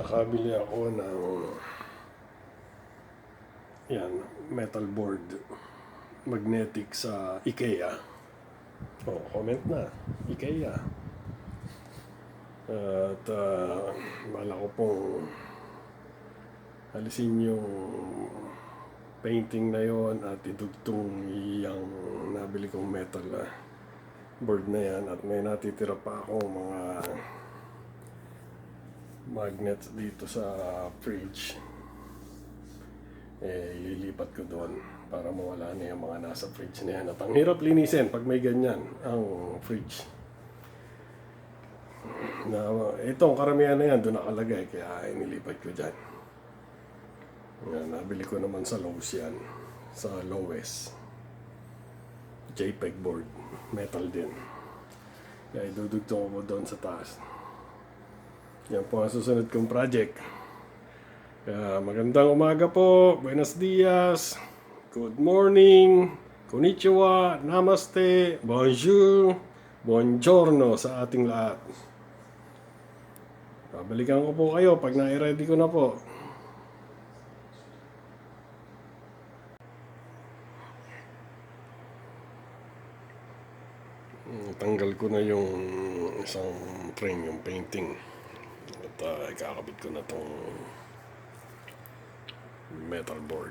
Nakabili ako ng metal board magnetic sa IKEA. Comment na, IKEA. At bala ko pong alisin yung painting na yon at idugtong yung nabili kong metal board na yan, at may natitira pa akong mga magnets dito sa fridge. Ililipat ko doon para mawala na yung mga nasa fridge na yan. At ang hirap linisin pag may ganyan ang fridge. Itong karamihan na yan doon nakalagay, kaya inilipat ko dyan. Nabili ko naman sa Lowe's yan, sa Lowe's. JPEG board, metal din. Kaya idudugtong ko doon sa taas. Yan po ang susunod kong project. Magandang umaga po, buenos dias, good morning, konnichiwa, namaste, bonjour, buongiorno sa ating lahat. Babalikan ko po kayo pag na-ready ko na po. Tanggal ko na yung isang frame, yung painting. At ikakabit ko na tong metal board.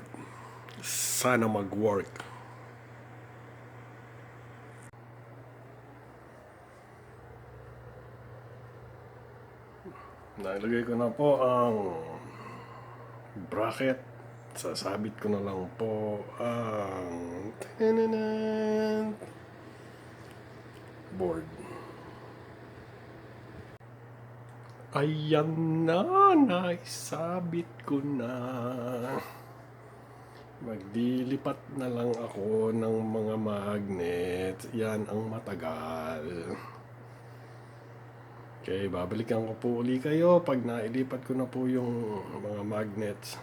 Sana mag-work. Nalagay ko na po ang bracket. Sasabit ko na lang po ang board. Ayan na, naisabit ko na. Maglilipat na lang ako ng mga magnet. Yan ang matagal. Okay, babalikan ko po uli kayo pag nailipat ko na po yung mga magnets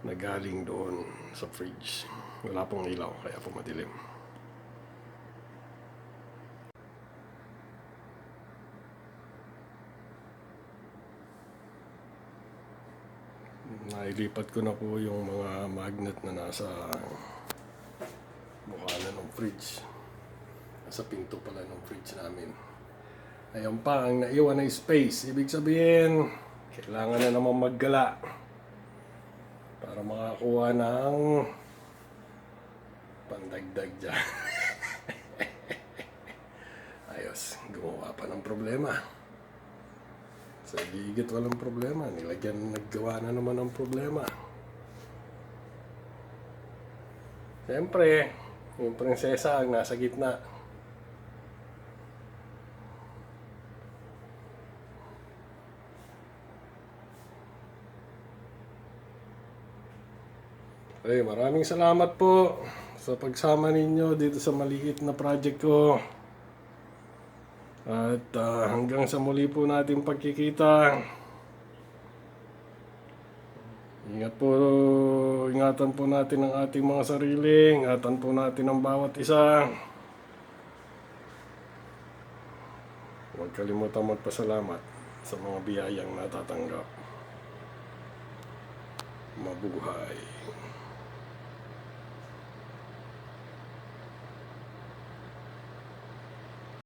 na galing doon sa fridge. Wala pong ilaw, kaya po madilim. Nailipat ko na po yung mga magnet na nasa mukha na ng fridge. Nasa pinto pala ng fridge namin. Ayan pa, ang naiwan na space. Ibig sabihin, kailangan na naman maggala para makakuha ng pandagdag dyan. Ayos, gumawa pa ng problema. Sa gigit walang problema, naggawa na naman ng problema. Siyempre, yung prinsesa ang nasa gitna. Maraming salamat po sa pagsama ninyo dito sa maliit na project ko. At hanggang sa muli po natin pagkikita. Ingatan po natin ang ating mga sarili, ingatan po natin ang bawat isa. Huwag kalimutan magpasalamat sa mga biyayang natatanggap. Mabuhay.